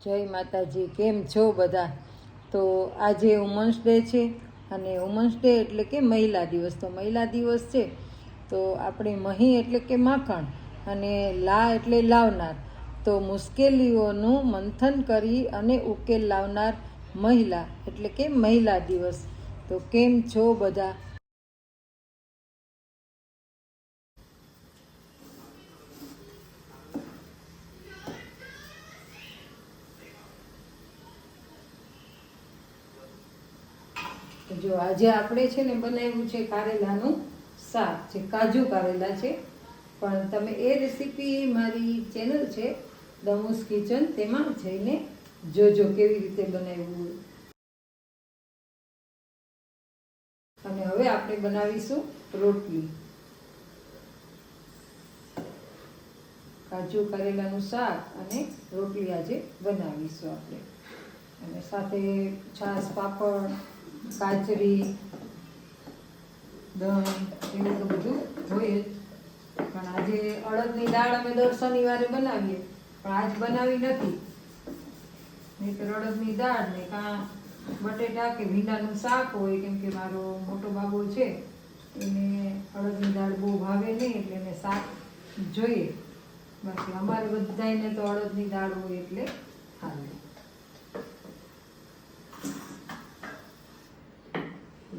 જય માતાજી, કેમ છો બધા? તો આજે વુમન્સ ડે છે અને વુમન્સ ડે એટલે કે મહિલા દિવસ. તો મહિલા દિવસ છે તો આપણે મહી એટલે કે માખણ અને લા એટલે લાવનાર. તો મુશ્કેલીઓનું મંથન કરી અને ઉકેલ લાવનાર મહિલા એટલે કે મહિલા દિવસ. તો કેમ છો બધા? જો આજે આપણે છે ને બનાવ્યું છે કારેલાનું શાક. છે કાજુ કારેલા છે, પણ તમે એ રેસીપી મારી ચેનલ છે દમુસ કિચન, તેમાં જઈને જોજો કેવી રીતે બનાવ્યું. અને હવે આપણે બનાવીશું રોટલી. કાજુ કારેલાનું શાક અને રોટલી આજે બનાવીશું આપણે. અને સાથે છાશ, પાપડ, કાચરી, દહીં એવું તો બધું હોય જ. પણ આજે અડદની દાળ અમે દર શનિવારે બનાવીએ, પણ આજ બનાવી નથી. નહીંતર અડદની દાળ ને કાં બટેટા કે ભીંડાનું શાક હોય, કેમ કે મારો મોટો બાબો છે એને અડદની દાળ બહુ ભાવે નહીં, એટલે એને શાક જોઈએ. બાકી અમારે બધાને તો અડદની દાળ હોય એટલે હાલે.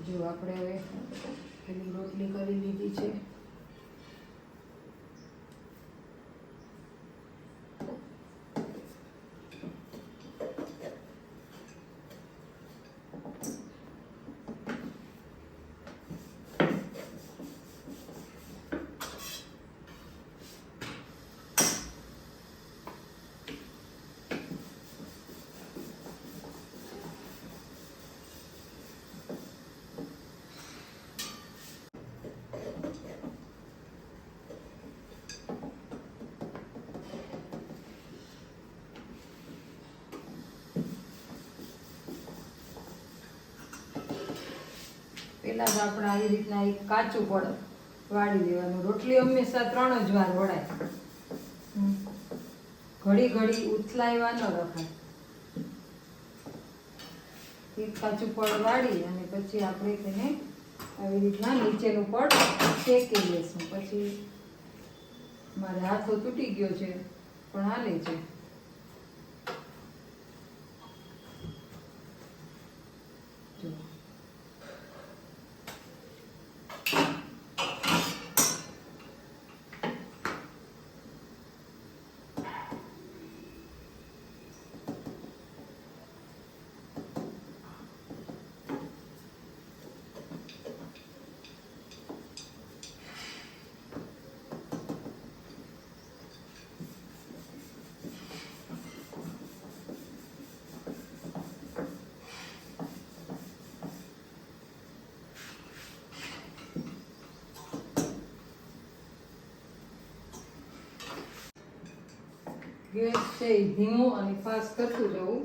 જો આપણે હવે પેલી રોટલી કરી લીધી છે. પહેલાં જ આપણે આવી રીતના એક કાચું પડ વાળી દેવાનું. રોટલી હંમેશા 3 જ વાર વળાય, ઘડી ઘડી ઉથલાવ્યા ન રખાય. એક કાચું પડ વાળી અને પછી આપણે તેને આવી રીતના નીચેનું પડ શેકી લઈશું. પછી મારે હાથો તૂટી ગયો છે, પણ હાલે છે. ગેસ છે એ ધીમો અને ફાસ્ટ કરતું જવું.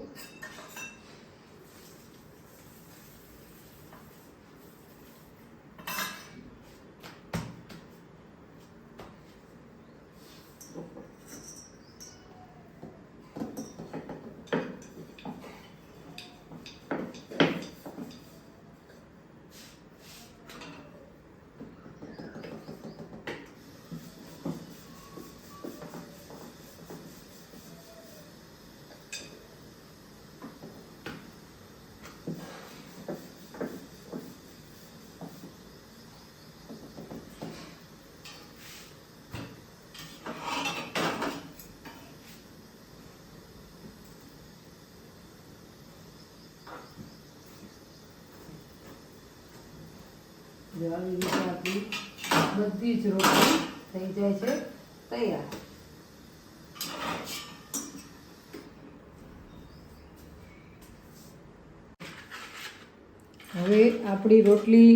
આવી રીતે આપણી બધી જ રોટલી થઈ જાય છે તૈયાર. હવે આપણી રોટલી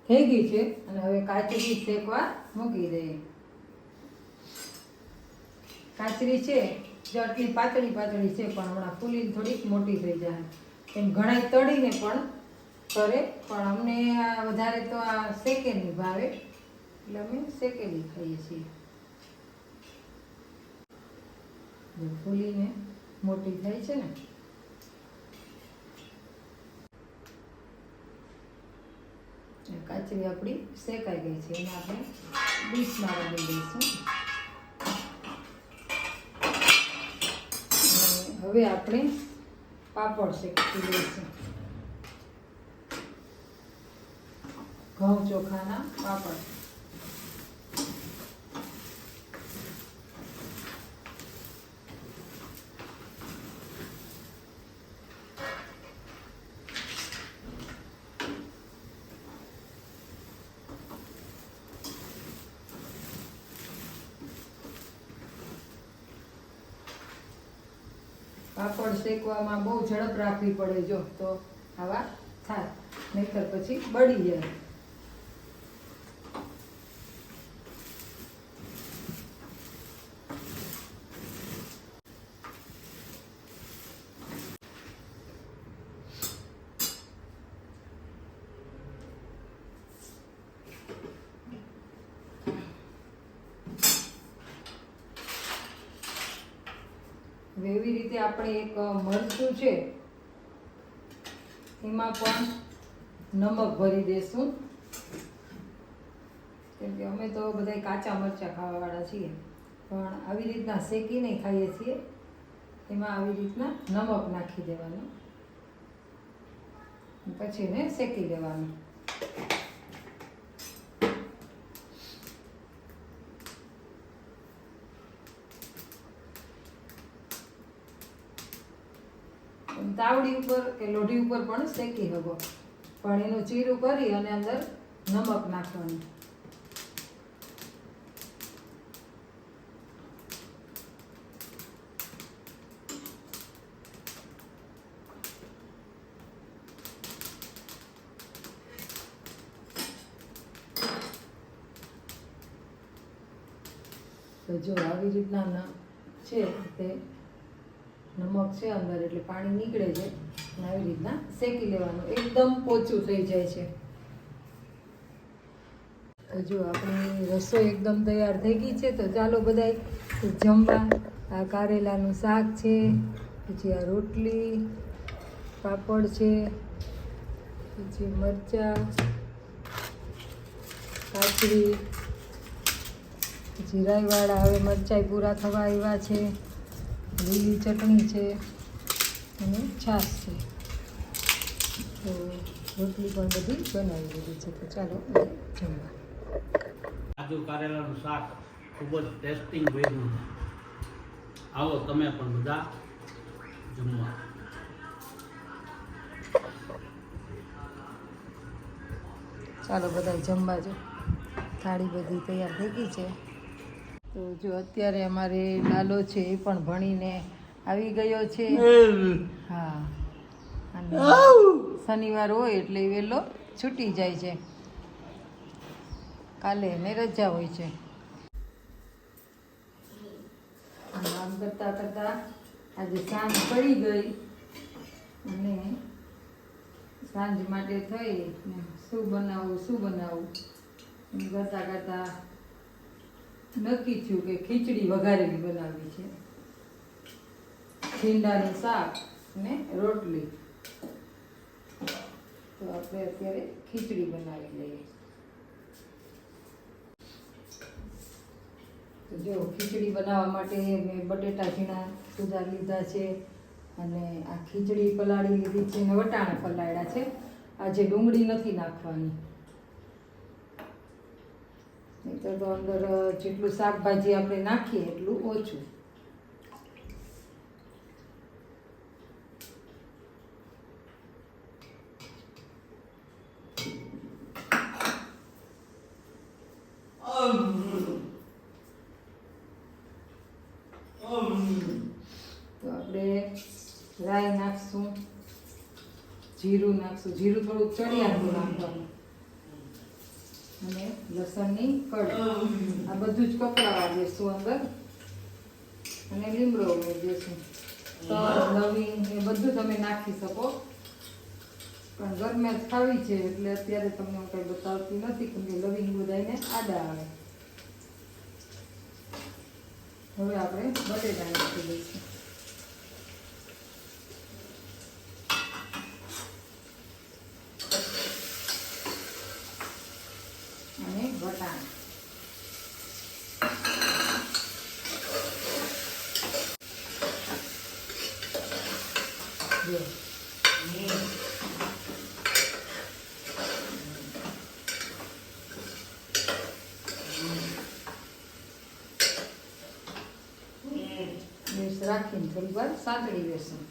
થઈ ગઈ છે અને હવે કાચરી શેકવા મૂકી દઈએ. કાચરી છે જો આટલી પાતળી પાતળી છે, પણ હમણાં ફૂલી થોડીક મોટી થઈ જાય. એમ ઘણા તળીને પણ કરે, પણ અમને વધારે તો આ શેકેલી ભાવે, એટલે અમે શેકેલી ખાઈએ છીએ. ફૂલીને મોટી થાય છે ને. કાચરી આપણી શેકાઈ ગઈ છે, એને આપણે ડીશમાં રાખી દઈશું. હવે આપણે પાપડ શેકી લઈશું. ઘઉં ચોખાના પાપડ. પાપડ શેકવામાં બહુ ઝડપ રાખવી પડે, જો તો આવા થાય, નહીતર પછી બળી જાય. એવી રીતે આપણે એક મરચું છે એમાં પણ નમક ભરી દેશું, કેમ કે અમે તો બધા કાચા મરચાં ખાવાવાળા છીએ, પણ આવી રીતના શેકીને ખાઈએ છીએ. એમાં આવી રીતના નમક નાખી દેવાનું, પછી એને શેકી દેવાનું. તાવડી ઉપર કે લોઢી ઉપર પણ શેકી શકો, પણ એનું ચીરું કરી અને અંદર નમક નાખવાનું. તો જો આવી રીતના છે તે નમક છે અંદર એટલે પાણી નીકળે છે, અને આવી રીતના શેકી લેવાનું, એકદમ પોચું થઈ જાય છે. તો જો આપણી રસોઈ એકદમ તૈયાર થઈ ગઈ છે. તો ચાલો બધાય જમવા. આ કારેલાનું શાક છે, પછી આ રોટલી, પાપડ છે, પછી મરચાં, કાચરી, પછી રાઈવાળા હવે મરચાં પૂરા થવા આવ્યા છે, લીલી ચટણી છે અને છાશ છે. તો રોટલી પણ બધી બનાવી દીધી છે. તો ચાલો જમવા. કાજુ કારેલાનું શાક ખૂબ જ ટેસ્ટિંગ બન્યું છે. આવો તમે પણ બધા જમવા. ચાલો બધા જમવા. જો થાળી બધી તૈયાર થઈ ગઈ છે. તો જો અત્યારે અમારે લાલો છે એ પણ ભણીને આવી ગયો છે. હા, અને શનિવાર હોય એટલે વહેલો છૂટી જાય છે, કાલે એને રજા હોય છે. આમ કરતા કરતા આજે સાંજ પડી ગઈ, અને સાંજ માટે થઈ શું બનાવું એમ કરતા કરતા નક્કી થયું કે ખીચડી વઘારેલી બનાવવી છે. ભીંડાનું શાક ને રોટલી. તો આપણે અત્યારે ખીચડી બનાવી લઈએ. તો જો ખીચડી બનાવવા માટે મેં બટેટા ઝીણા સુધાર લીધા છે, અને આ ખીચડી પલાળી લીધી છે, અને વટાણા પલાળ્યા છે. આજે ડુંગળી નથી નાખવાની, નહીંતર તો અંદર જેટલું શાકભાજી આપણે નાખીએ એટલું ઓછું. તો આપણે રાઈ નાખશું, જીરું નાખશું, જીરું થોડુંક ચડિયાતું નાખવાનું, અને લસણની કળી. આ બધું જ કપડાવા દેશું અંદર, અને લીમડો ઉમેરી દેશું. તલ, લવિંગ એ બધું તમે નાખી શકો, પણ ગરમ્યા જ ખાવી છે એટલે અત્યારે તમને હું કંઈ બતાવતી નથી, કેમ કે લવિંગ બધાને આડા આવે. હવે આપણે બટેટા નાખી દઈશું. જો મિક્સ રાખીને થોડી વાર સાંતળી લેશું.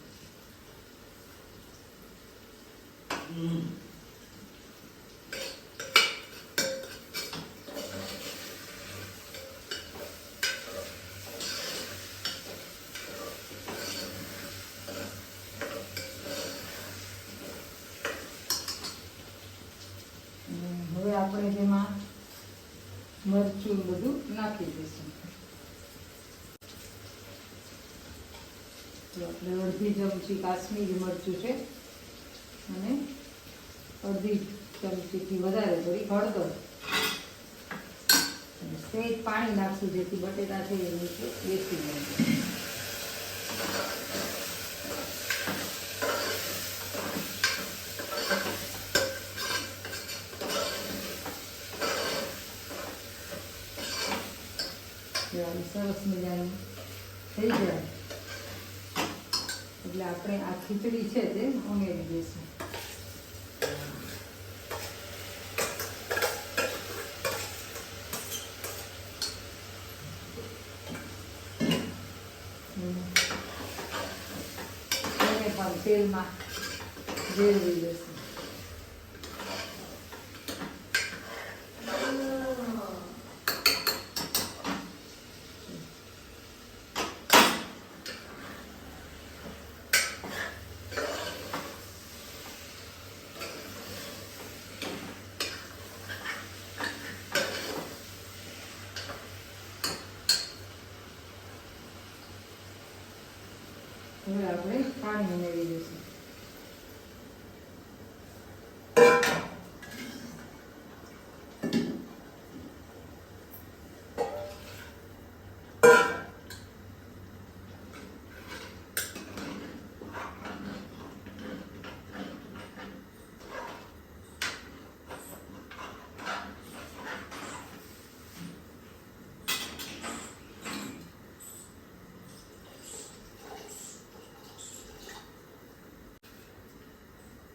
હવે આપણે જેમાં મરચું બધું નાખી દઈશું. તો આપણે અડધી ચમચી કાશ્મીરી મરચું છે અને અડધી ચમચીથી વધારે થોડી હળદર અને સહેજ પાણી નાખશું જેથી બટેટા છે એ નીચે બેસી જાય. સરસ મજાનું થઈ જાય એટલે આપણે આ ખીચડી છે તે ઉમેરી દઈશું. એને પણ તેલમાં ભેળવી દઈશું. હવે આપણે પાણી ઉમેરી દઈશું.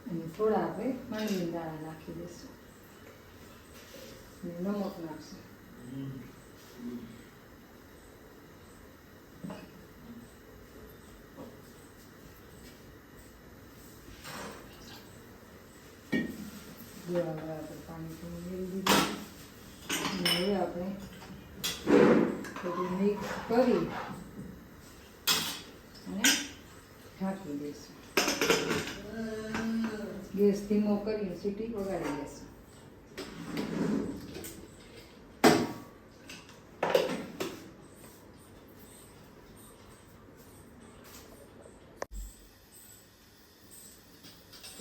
અને થોડા આપણે માંડવીના દાણા નાખી દઈશું અને નમક નાખશું. જો હવે આપણે પાણી થોડું મેળવી દીધું અને હવે આપણે બધું મિક્સ કરી અને ઢાંકી દઈશું. ગેસ ધીમો કરીને સીટી વગાડી દેશું.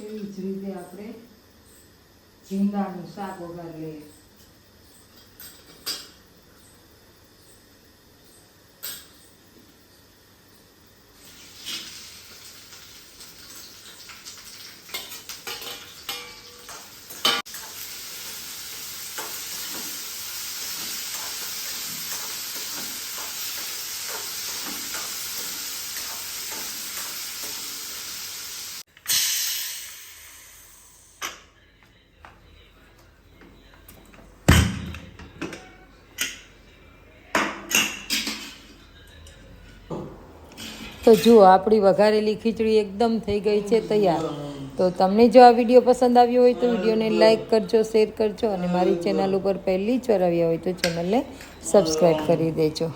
એવી જ રીતે આપણે ઝીંગાનું શાક વઘારી લઈએ. તો જુઓ આપણી વઘારેલી ખીચડી એકદમ થઈ ગઈ છે તૈયાર. તો તમને જો આ વિડીયો પસંદ આવ્યો હોય તો વિડીયોને લાઇક કરજો, શેર કરજો અને મારી ચેનલ ઉપર પહેલી જ વાર આવ્યા હોય તો ચેનલને સબસ્ક્રાઈબ કરી દેજો.